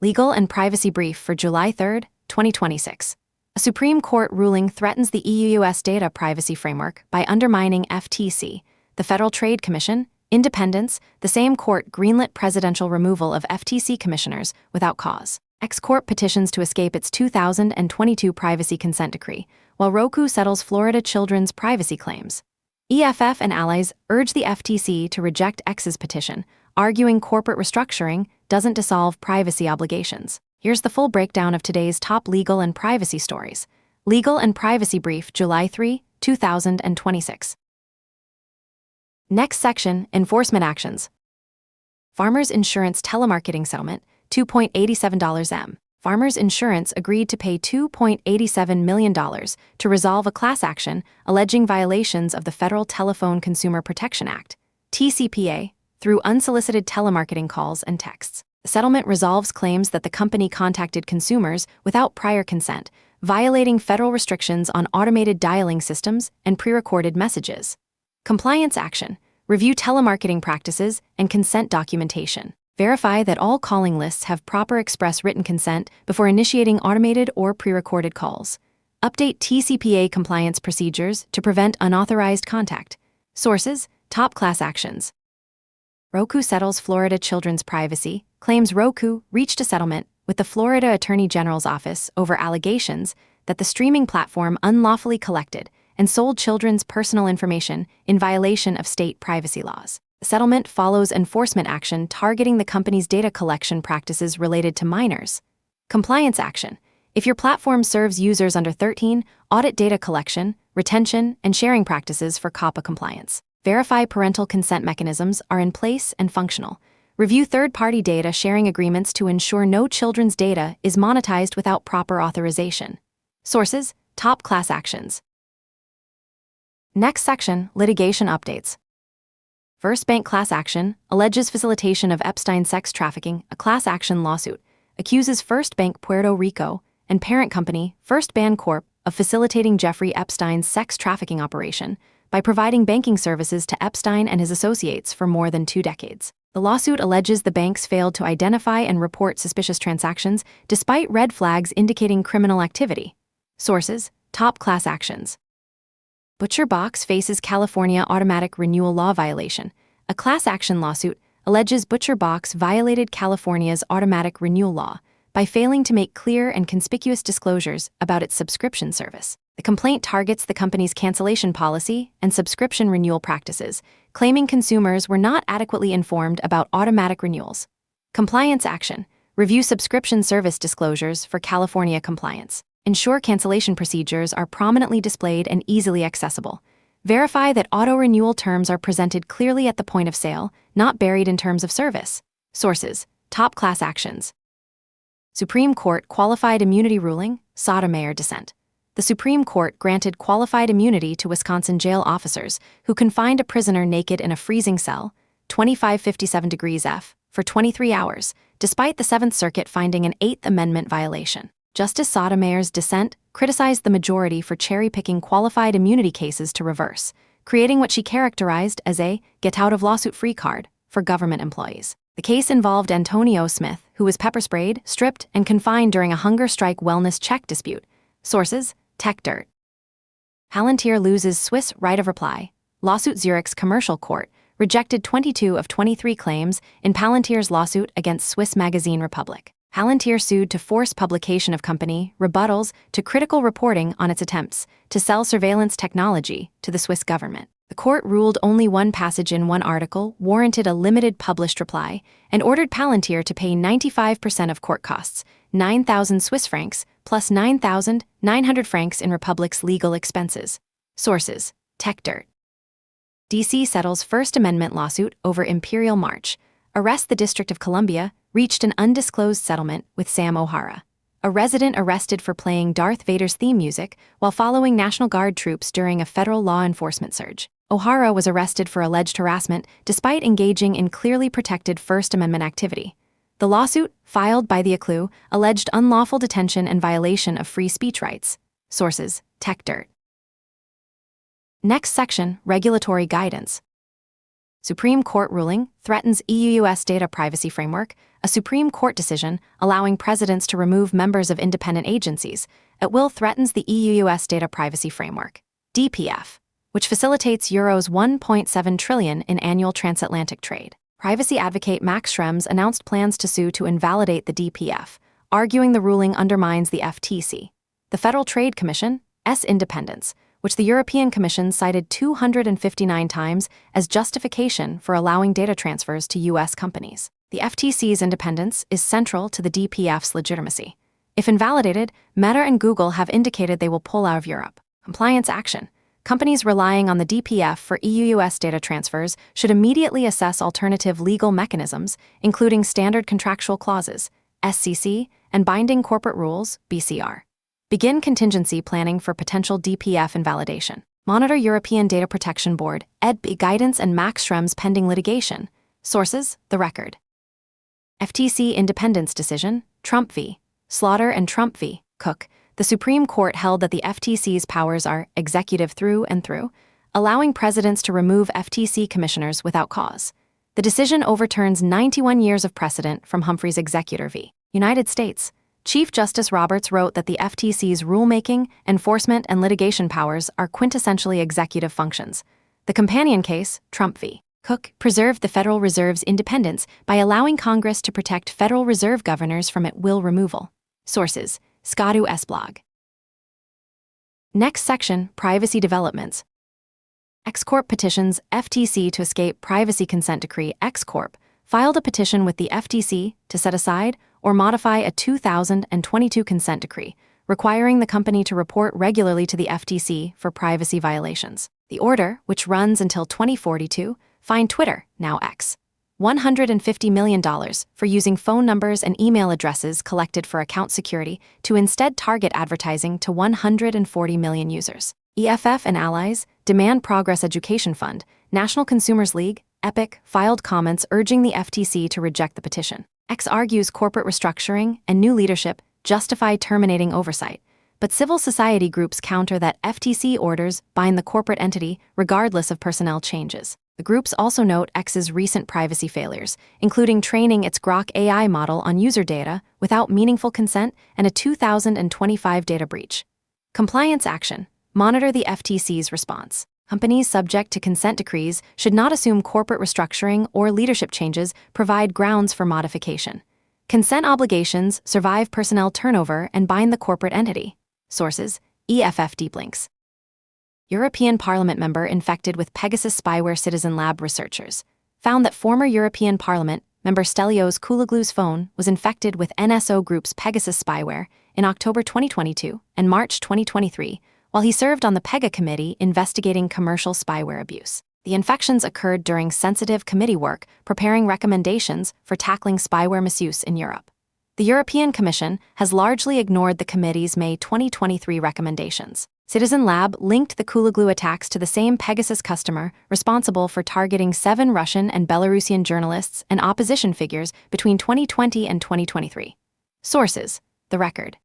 Legal and Privacy Brief for July 3, 2026. A Supreme Court ruling threatens the EU-US data privacy framework by undermining FTC, the Federal Trade Commission, independence. The same court greenlit presidential removal of FTC commissioners without cause. X-Corp petitions to escape its 2022 privacy consent decree, while Roku settles Florida children's privacy claims. EFF and allies urge the FTC to reject X's petition, arguing corporate restructuring doesn't dissolve privacy obligations. Here's the full breakdown of today's top legal and privacy stories. Legal and Privacy Brief, July 3, 2026. Next section, Enforcement Actions. Farmers Insurance Telemarketing Settlement, $2.87 M. Farmers Insurance agreed to pay $2.87 million to resolve a class action alleging violations of the Federal Telephone Consumer Protection Act, TCPA, through unsolicited telemarketing calls and texts. The settlement resolves claims that the company contacted consumers without prior consent, violating federal restrictions on automated dialing systems and pre-recorded messages. Compliance action: review telemarketing practices and consent documentation. Verify that all calling lists have proper express written consent before initiating automated or pre-recorded calls. Update TCPA compliance procedures to prevent unauthorized contact. Sources: top class actions. Roku settles Florida children's privacy claims. Roku reached a settlement with the Florida Attorney General's office over allegations that the streaming platform unlawfully collected and sold children's personal information in violation of state privacy laws. The settlement follows enforcement action targeting the company's data collection practices related to minors. Compliance action: if your platform serves users under 13, audit data collection, retention, and sharing practices for COPPA compliance. Verify parental consent mechanisms are in place and functional. Review third-party data sharing agreements to ensure no children's data is monetized without proper authorization. Sources: top class actions. Next section, Litigation Updates. First Bank class action alleges facilitation of Epstein sex trafficking. A class action lawsuit accuses First Bank Puerto Rico and parent company First Bancorp of facilitating Jeffrey Epstein's sex trafficking operation by providing banking services to Epstein and his associates for more than 2 decades. The lawsuit alleges the banks failed to identify and report suspicious transactions despite red flags indicating criminal activity. Sources: top class actions. Butcher Box faces California automatic renewal law violation. A class action lawsuit alleges Butcher Box violated California's automatic renewal law by failing to make clear and conspicuous disclosures about its subscription service. The complaint targets the company's cancellation policy and subscription renewal practices, claiming consumers were not adequately informed about automatic renewals. Compliance action: review subscription service disclosures for California compliance. Ensure cancellation procedures are prominently displayed and easily accessible. Verify that auto-renewal terms are presented clearly at the point of sale, not buried in terms of service. Sources: top class actions. Supreme Court qualified immunity ruling, Sotomayor dissent. The Supreme Court granted qualified immunity to Wisconsin jail officers who confined a prisoner naked in a freezing cell, 2557 degrees F, for 23 hours, despite the Seventh Circuit finding an Eighth Amendment violation. Justice Sotomayor's dissent criticized the majority for cherry-picking qualified immunity cases to reverse, creating what she characterized as a get-out-of-lawsuit-free card for government employees. The case involved Antonio Smith, who was pepper-sprayed, stripped, and confined during a hunger strike wellness check dispute. Sources: TechDirt. Palantir loses Swiss right of reply. Lawsuit: Zurich's commercial court rejected 22 of 23 claims in Palantir's lawsuit against Swiss magazine Republic. Palantir sued to force publication of company rebuttals to critical reporting on its attempts to sell surveillance technology to the Swiss government. The court ruled only one passage in one article warranted a limited published reply and ordered Palantir to pay 95% of court costs, 9,000 Swiss francs, plus 9,900 francs in Republic's legal expenses. Sources: TechDirt. DC settles First Amendment lawsuit over Imperial March. Arrest: the District of Columbia reached an undisclosed settlement with Sam O'Hara, a resident arrested for playing Darth Vader's theme music while following National Guard troops during a federal law enforcement surge. O'Hara was arrested for alleged harassment despite engaging in clearly protected First Amendment activity. The lawsuit, filed by the ACLU, alleged unlawful detention and violation of free speech rights. Sources: TechDirt. Next section, Regulatory Guidance. Supreme Court ruling threatens EU-US data privacy framework, a Supreme Court decision allowing presidents to remove members of independent agencies at will threatens the EU-US data privacy framework, DPF, which facilitates Euros 1.7 trillion in annual transatlantic trade. Privacy advocate Max Schrems announced plans to sue to invalidate the DPF, arguing the ruling undermines the FTC, the Federal Trade Commission's independence, which the European Commission cited 259 times as justification for allowing data transfers to U.S. companies. The FTC's independence is central to the DPF's legitimacy. If invalidated, Meta and Google have indicated they will pull out of Europe. Compliance action. Companies relying on the DPF for EU-US data transfers should immediately assess alternative legal mechanisms, including standard contractual clauses, SCC, and binding corporate rules, BCR. Begin contingency planning for potential DPF invalidation. Monitor European Data Protection Board, EDP guidance and Max Schrems pending litigation. Sources, The Record. FTC independence decision, Trump v. Slaughter and Trump v. Cook. The Supreme Court held that the FTC's powers are executive through and through, allowing presidents to remove FTC commissioners without cause. The decision overturns 91 years of precedent from Humphrey's executor v. United States. Chief Justice Roberts wrote that the FTC's rulemaking, enforcement, and litigation powers are quintessentially executive functions. The companion case, Trump v. Cook, preserved the Federal Reserve's independence by allowing Congress to protect Federal Reserve governors from at-will removal. Sources, Scadu S. blog. Next section, privacy developments. X-Corp petitions FTC to escape privacy consent decree. X-Corp filed a petition with the FTC to set aside or modify a 2022 consent decree, requiring the company to report regularly to the FTC for privacy violations. The order, which runs until 2042, fined Twitter, now X, $150 million for using phone numbers and email addresses collected for account security to instead target advertising to 140 million users. EFF and allies, Demand Progress Education Fund, National Consumers League, Epic, filed comments urging the FTC to reject the petition. X argues corporate restructuring and new leadership justify terminating oversight, but civil society groups counter that FTC orders bind the corporate entity regardless of personnel changes. The groups also note X's recent privacy failures, including training its Grok AI model on user data without meaningful consent and a 2025 data breach. Compliance action. Monitor the FTC's response. Companies subject to consent decrees should not assume corporate restructuring or leadership changes provide grounds for modification. Consent obligations survive personnel turnover and bind the corporate entity. Sources, EFF deep links. European Parliament member infected with Pegasus spyware. Citizen Lab researchers found that former European Parliament member Stelios Kouloglou's phone was infected with NSO Group's Pegasus spyware in October 2022 and March 2023, while he served on the PEGA committee investigating commercial spyware abuse. The infections occurred during sensitive committee work preparing recommendations for tackling spyware misuse in Europe. The European Commission has largely ignored the committee's May 2023 recommendations. Citizen Lab linked the Kouloglou attacks to the same Pegasus customer responsible for targeting 7 Russian and Belarusian journalists and opposition figures between 2020 and 2023. Sources, The Record.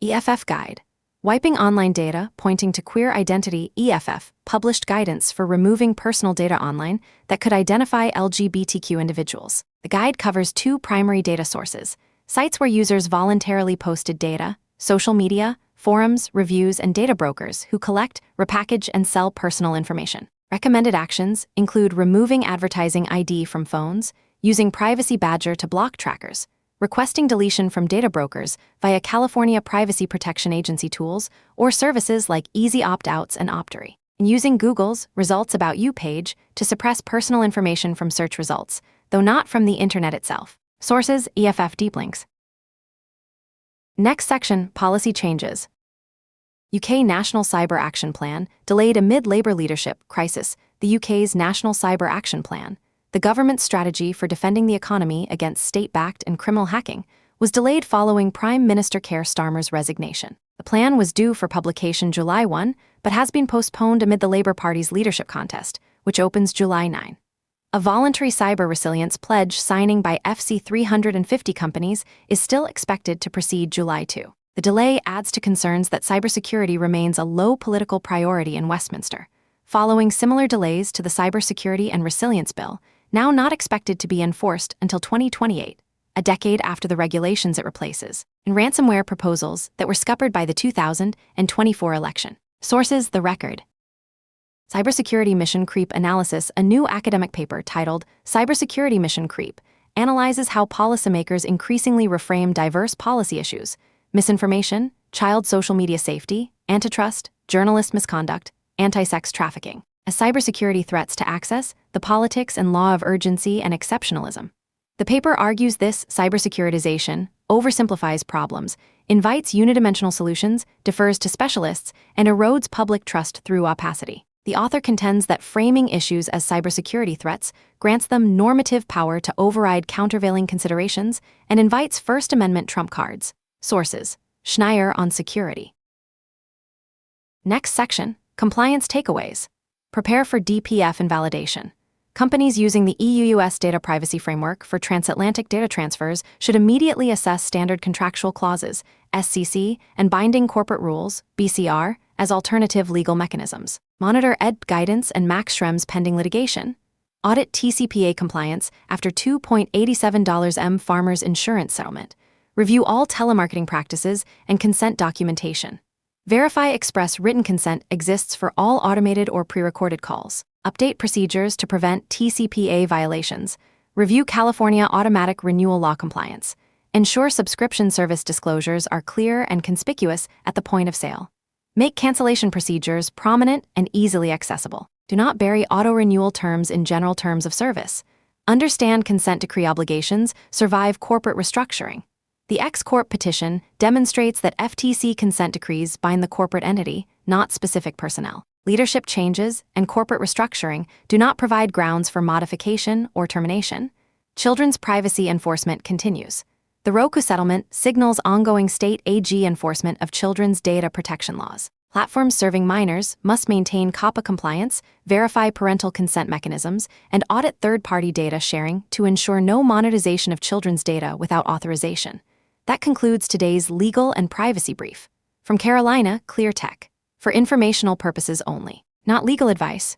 EFF Guide. Wiping online data pointing to queer identity. EFF published guidance for removing personal data online that could identify LGBTQ individuals. The guide covers 2 primary data sources: sites where users voluntarily posted data, social media, forums, reviews, and data brokers who collect, repackage, and sell personal information. Recommended actions include removing advertising ID from phones, using Privacy Badger to block trackers, requesting deletion from data brokers via California Privacy Protection Agency tools or services like Easy Opt-outs and Optory, and using Google's Results About You page to suppress personal information from search results, though not from the internet itself. Sources, EFF deep links. Next section, policy changes. UK National Cyber Action Plan delayed amid Labour leadership crisis. The UK's National Cyber Action Plan, the government's strategy for defending the economy against state-backed and criminal hacking, was delayed following Prime Minister Keir Starmer's resignation. The plan was due for publication July 1, but has been postponed amid the Labour Party's leadership contest, which opens July 9. A voluntary cyber resilience pledge signing by FC 350 companies is still expected to proceed July 2. The delay adds to concerns that cybersecurity remains a low political priority in Westminster, following similar delays to the Cybersecurity and Resilience Bill, now not expected to be enforced until 2028, a decade after the regulations it replaces, and ransomware proposals that were scuppered by the 2024 election. Sources: The Record. Cybersecurity Mission Creep Analysis. A new academic paper titled Cybersecurity Mission Creep analyzes how policymakers increasingly reframe diverse policy issues: misinformation, child social media safety, antitrust, journalist misconduct, anti-sex trafficking, as cybersecurity threats to access, the politics and law of urgency and exceptionalism. The paper argues this cybersecuritization oversimplifies problems, invites unidimensional solutions, defers to specialists, and erodes public trust through opacity. The author contends that framing issues as cybersecurity threats grants them normative power to override countervailing considerations and invites First Amendment trump cards. Sources: Schneier on security. Next section: Compliance Takeaways. Prepare for DPF invalidation. Companies using the EU-US Data Privacy Framework for transatlantic data transfers should immediately assess standard contractual clauses, SCC, and binding corporate rules, BCR, as alternative legal mechanisms. Monitor ED guidance and Max Schrems pending litigation. Audit TCPA compliance after $2.87 M Farmers Insurance settlement. Review all telemarketing practices and consent documentation. Verify express written consent exists for all automated or pre-recorded calls. Update procedures to prevent TCPA violations. Review California automatic renewal law compliance. Ensure subscription service disclosures are clear and conspicuous at the point of sale. Make cancellation procedures prominent and easily accessible. Do not bury auto-renewal terms in general terms of service. Understand consent decree obligations survive corporate restructuring. The X-Corp petition demonstrates that FTC consent decrees bind the corporate entity, not specific personnel. Leadership changes and corporate restructuring do not provide grounds for modification or termination. Children's privacy enforcement continues. The Roku settlement signals ongoing state AG enforcement of children's data protection laws. Platforms serving minors must maintain COPPA compliance, verify parental consent mechanisms, and audit third-party data sharing to ensure no monetization of children's data without authorization. That concludes today's legal and privacy brief. From Carolina, Clear Tech. For informational purposes only, not legal advice.